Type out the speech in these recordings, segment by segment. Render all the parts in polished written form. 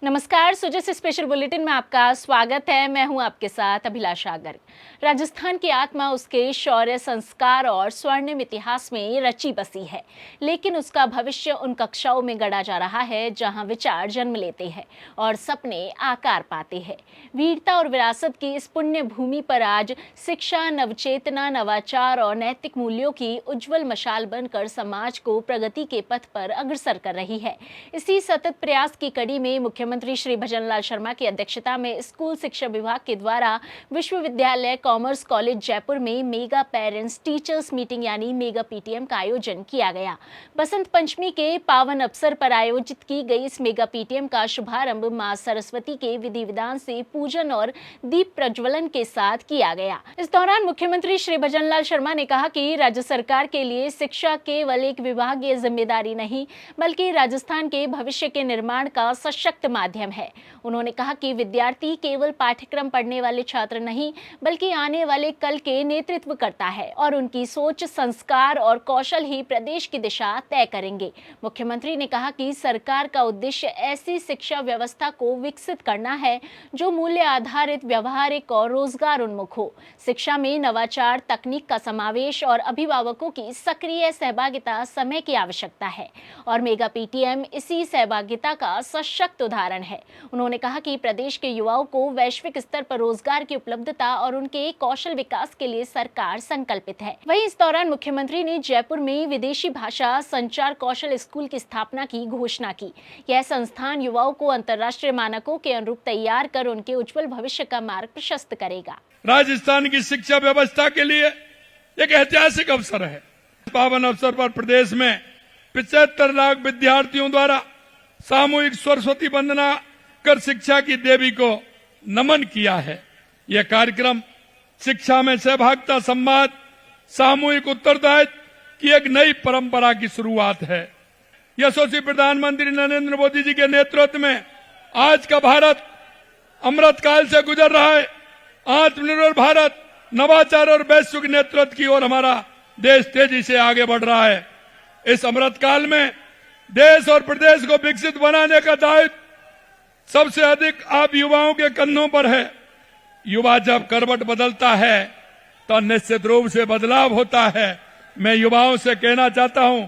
नमस्कार, Sujas special bulletin में आपका स्वागत है। मैं हूं आपके साथ अभिलाषा गर्ग। राजस्थान की आत्मा उसके शौर्य, संस्कार और स्वर्णिम इतिहास में रची बसी है, लेकिन उसका भविष्य उन कक्षाओं में गढ़ा जा रहा है जहां विचार जन्म लेते हैं और सपने आकार पाते हैं। वीरता और विरासत की इस पुण्य भूमि पर आज शिक्षा, नवचेतना, नवाचार और नैतिक मूल्यों की उज्जवल मशाल बनकर समाज को प्रगति के पथ पर अग्रसर कर रही है। इसी सतत प्रयास की कड़ी में मुख्यमंत्री श्री भजनलाल शर्मा की अध्यक्षता में स्कूल शिक्षा विभाग के द्वारा विश्वविद्यालय कॉमर्स कॉलेज जयपुर में मेगा पेरेंट्स टीचर्स मीटिंग यानी मेगा पीटीएम का आयोजन किया गया। बसंत पंचमी के पावन अवसर पर आयोजित की गई इस मेगा पीटीएम का शुभारंभ मां सरस्वती के विधि विधान से पूजन और दीप प्रज्वलन के साथ किया गया। इस दौरान मुख्यमंत्री श्री भजनलाल शर्मा ने कहा कि राज्य सरकार के लिए शिक्षा केवल एक विभागीय जिम्मेदारी नहीं, बल्कि राजस्थान के भविष्य के निर्माण का सशक्त माध्यम है। उन्होंने कहा कि विद्यार्थी केवल पाठ्यक्रम पढ़ने वाले छात्र नहीं, बल्कि आने वाले कल के नेतृत्व करता है और उनकी सोच, संस्कार और कौशल ही प्रदेश की दिशा तय करेंगे। मुख्यमंत्री ने कहा कि सरकार का उद्देश्य ऐसी शिक्षा व्यवस्था को विकसित करना है जो मूल्य आधारित, व्यवहारिक और रोजगार उन्मुख हो। शिक्षा में नवाचार, तकनीक का समावेश और अभिभावकों की सक्रिय सहभागिता समय की आवश्यकता है और मेगा पीटीएम इसी सहभागिता का सशक्त उदाहरण है। उन्होंने कहा कि प्रदेश के युवाओं को वैश्विक स्तर पर रोजगार की उपलब्धता और उनके कौशल विकास के लिए सरकार संकल्पित है। वहीं इस दौरान मुख्यमंत्री ने जयपुर में विदेशी भाषा संचार कौशल स्कूल की स्थापना की घोषणा की। यह संस्थान युवाओं को अंतर्राष्ट्रीय मानकों के अनुरूप तैयार कर उनके उज्जवल भविष्य का मार्ग प्रशस्त करेगा। राजस्थान की शिक्षा व्यवस्था के लिए एक ऐतिहासिक अवसर है। पावन अवसर पर प्रदेश में 75 लाख विद्यार्थियों द्वारा सामूहिक सरस्वती वंदना कर शिक्षा की देवी को नमन किया है। यह कार्यक्रम शिक्षा में सहभागिता, संवाद, सामूहिक उत्तरदायित्व की एक नई परंपरा की शुरुआत है। यशस्वी प्रधानमंत्री नरेंद्र मोदी जी के नेतृत्व में आज का भारत अमृत काल से गुजर रहा है। आत्मनिर्भर भारत, नवाचार और वैश्विक नेतृत्व की ओर हमारा देश तेजी से आगे बढ़ रहा है। इस अमृत काल में देश और प्रदेश को विकसित बनाने का दायित्व सबसे अधिक आप युवाओं के कंधों पर है। युवा जब करवट बदलता है तो निश्चित रूप से बदलाव होता है। मैं युवाओं से कहना चाहता हूं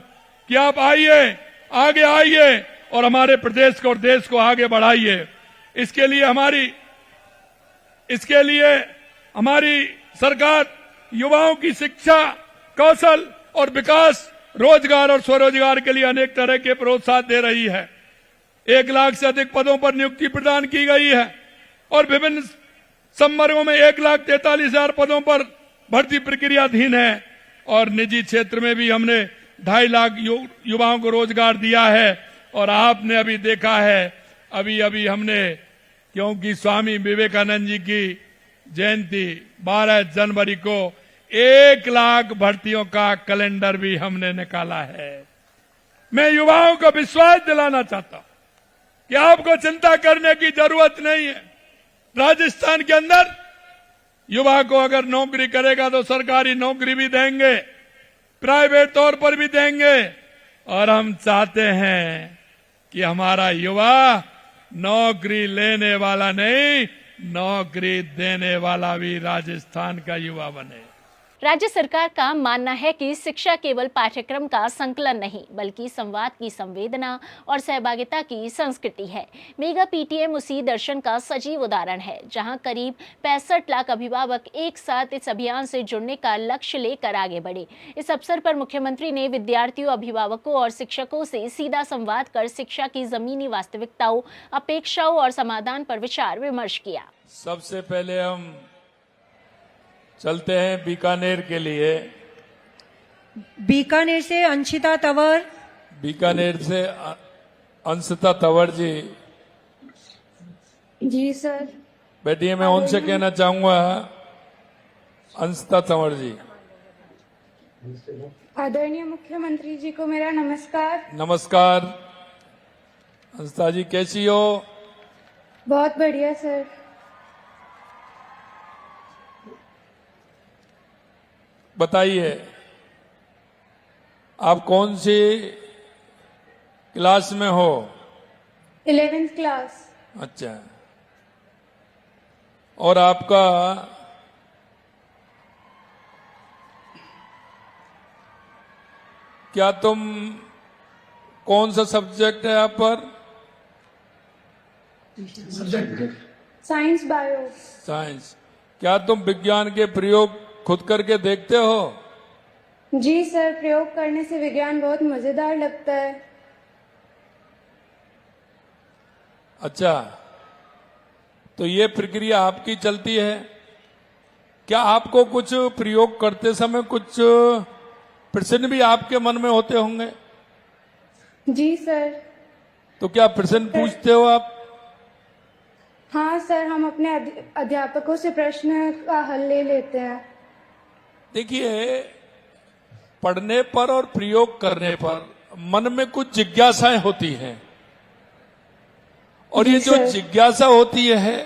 कि आप आइए, आगे आइए और हमारे प्रदेश को और देश को आगे बढ़ाइए। इसके लिए हमारी सरकार युवाओं की शिक्षा, कौशल और विकास, रोजगार और स्वरोजगार के लिए अनेक तरह के प्रोत्साहन दे रही है। 1 लाख से अधिक पदों पर नियुक्ति प्रदान की गई है और विभिन्न संवर्गों में 1,43,000 पदों पर भर्ती प्रक्रियाधीन है और निजी क्षेत्र में भी हमने 2.5 लाख युवाओं को रोजगार दिया है। और आपने अभी देखा है, अभी हमने, क्योंकि स्वामी विवेकानंद जी की जयंती 12 जनवरी को 1 लाख भर्तियों का कैलेंडर भी हमने निकाला है। मैं युवाओं को विश्वास दिलाना चाहता हूं कि आपको चिंता करने की जरूरत नहीं है। राजस्थान के अंदर युवा को अगर नौकरी करेगा तो सरकारी नौकरी भी देंगे, प्राइवेट तौर पर भी देंगे और हम चाहते हैं कि हमारा युवा नौकरी लेने वाला नहीं, नौकरी देने वाला भी राजस्थान का युवा बने। राज्य सरकार का मानना है कि शिक्षा केवल पाठ्यक्रम का संकलन नहीं, बल्कि संवाद की संवेदना और सहभागिता की संस्कृति है। मेगा पीटीएम उसी दर्शन का सजीव उदाहरण है, जहां करीब 65 लाख अभिभावक एक साथ इस अभियान से जुड़ने का लक्ष्य लेकर आगे बढ़े। इस अवसर पर मुख्यमंत्री ने विद्यार्थियों, अभिभावकों और शिक्षकों से सीधा संवाद कर शिक्षा की जमीनी वास्तविकताओं, अपेक्षाओं और समाधान पर विचार विमर्श किया। सबसे पहले हम चलते हैं बीकानेर के लिए। बीकानेर से अंशिता तंवर। बीकानेर से अंशिता तंवर जी। जी सर। बेटिए, मैं उनसे कहना चाहूंगा, अंशिता तंवर जी। आदरणीय मुख्यमंत्री जी को मेरा नमस्कार। नमस्कार। अंशिता जी कैसी हो? बहुत बढ़िया सर। बताइए, आप कौन सी क्लास में हो? 11th class. अच्छा, और आपका क्या तुम कौन सा सब्जेक्ट है आप पर? Science bio. साइंस। क्या तुम विज्ञान के प्रयोग खुद करके देखते हो? जी सर, प्रयोग करने से विज्ञान बहुत मजेदार लगता है। अच्छा, तो ये प्रक्रिया आपकी चलती है। क्या आपको कुछ प्रयोग करते समय कुछ प्रश्न भी आपके मन में होते होंगे? जी सर। तो क्या प्रश्न पूछते हो आप? हाँ सर, हम अपने अध्यापकों से प्रश्न का हल ले लेते हैं। देखिए, पढ़ने पर और प्रयोग करने पर मन में कुछ जिज्ञासाएं होती हैं, और ये जी जो सर। जिज्ञासा होती है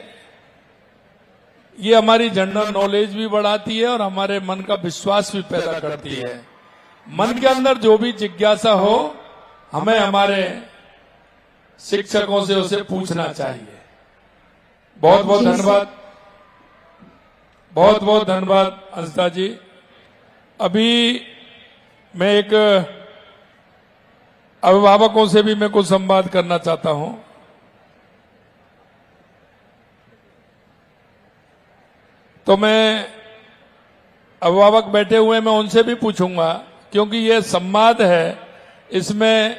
ये हमारी जनरल नॉलेज भी बढ़ाती है और हमारे मन का विश्वास भी पैदा करती है। मन के अंदर जो भी जिज्ञासा हो, हमें हमारे शिक्षकों से उसे पूछना चाहिए। बहुत बहुत धन्यवाद, बहुत बहुत धन्यवाद अंशिता जी। अभी मैं एक अभिभावकों से भी मैं कुछ संवाद करना चाहता हूं। तो मैं अभिभावक बैठे हुए, मैं उनसे भी पूछूंगा, क्योंकि ये संवाद है, इसमें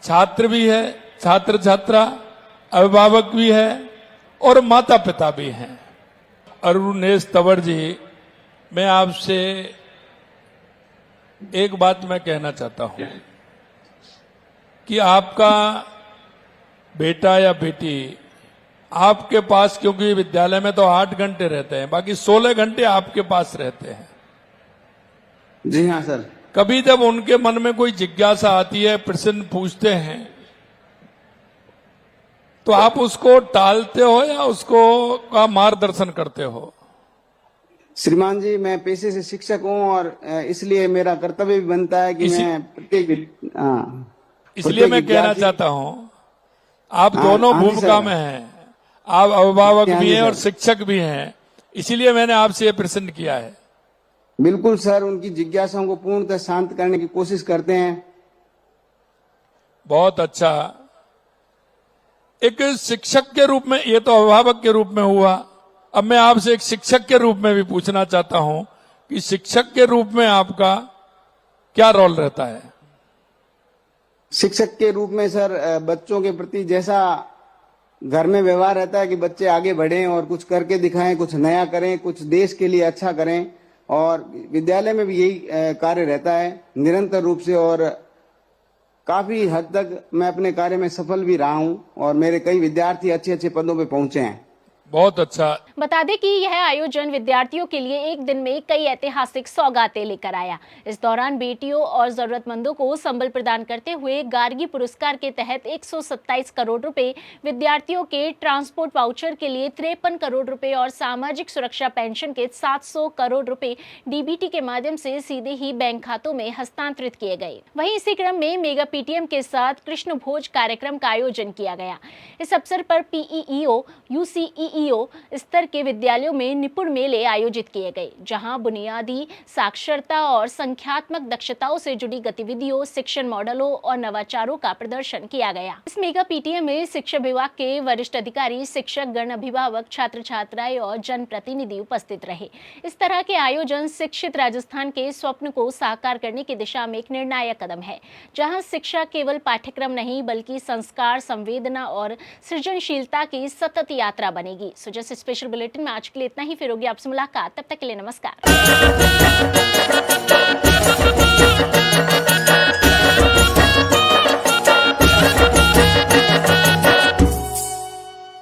छात्र भी है, छात्र छात्रा, अभिभावक भी है और माता पिता भी हैं। अरुणेश तंवर जी, मैं आपसे एक बात मैं कहना चाहता हूं कि आपका बेटा या बेटी आपके पास, क्योंकि विद्यालय में तो 8 घंटे रहते हैं, बाकी 16 घंटे आपके पास रहते हैं। जी हाँ सर। कभी जब उनके मन में कोई जिज्ञासा आती है, प्रश्न पूछते हैं, तो आप उसको टालते हो या उसको का मार्गदर्शन करते हो? श्रीमान जी, मैं पेशे से शिक्षक हूँ और इसलिए मेरा कर्तव्य भी बनता है कि मैं इसलिए मैं कहना चाहता हूं, आप दोनों हाँ जी भूमिका सर। में हैं, आप अभिभावक हाँ भी जी हैं और सर। शिक्षक भी हैं, इसीलिए मैंने आपसे ये प्रश्न किया है। बिल्कुल सर, उनकी जिज्ञासाओं को पूर्णतः शांत करने की कोशिश करते हैं। बहुत अच्छा। एक शिक्षक के रूप में, ये तो अभिभावक के रूप में हुआ, अब मैं आपसे एक शिक्षक के रूप में भी पूछना चाहता हूं कि शिक्षक के रूप में आपका क्या रोल रहता है? शिक्षक के रूप में सर, बच्चों के प्रति जैसा घर में व्यवहार रहता है कि बच्चे आगे बढ़ें और कुछ करके दिखाएं, कुछ नया करें, कुछ देश के लिए अच्छा करें, और विद्यालय में भी यही कार्य रहता है निरंतर रूप से, और काफी हद तक मैं अपने कार्य में सफल भी रहा हूं और मेरे कई विद्यार्थी अच्छे अच्छे पदों पे पहुंचे हैं। बहुत अच्छा। बता दें कि यह आयोजन विद्यार्थियों के लिए एक दिन में कई ऐतिहासिक सौगातें लेकर आया। इस दौरान बेटियों और जरूरतमंदों को संबल प्रदान करते हुए गार्गी पुरस्कार के तहत 127 करोड़ रुपए, विद्यार्थियों के ट्रांसपोर्ट वाउचर के लिए 53 करोड़ रुपए और सामाजिक सुरक्षा पेंशन के 700 करोड़ रुपए डीबीटी के माध्यम से सीधे ही बैंक खातों में हस्तांतरित किए गए। वहीं इसी क्रम में मेगा पीटीएम के साथ कृष्ण भोज कार्यक्रम का आयोजन किया गया। इस अवसर पर पीईओ, यूसीईओ स्तर के विद्यालयों में निपुण मेले आयोजित किए गए, जहां बुनियादी साक्षरता और संख्यात्मक दक्षताओं से जुड़ी गतिविधियों, शिक्षण मॉडलों और नवाचारों का प्रदर्शन किया गया। इस मेगा पीटीएम में शिक्षा विभाग के वरिष्ठ अधिकारी, शिक्षक गण, अभिभावक, छात्र छात्राएं और जनप्रतिनिधि उपस्थित रहे। इस तरह के आयोजन शिक्षित राजस्थान के स्वप्न को साकार करने की दिशा में एक निर्णायक कदम है, जहां शिक्षा केवल पाठ्यक्रम नहीं बल्कि संस्कार, संवेदना और सृजनशीलता की सतत यात्रा बनेगी। सो जस्ट स्पेशल बुलेटिन में आज के लिए इतना ही। फिर होगी आपसे मुलाकात, तब तक के लिए नमस्कार।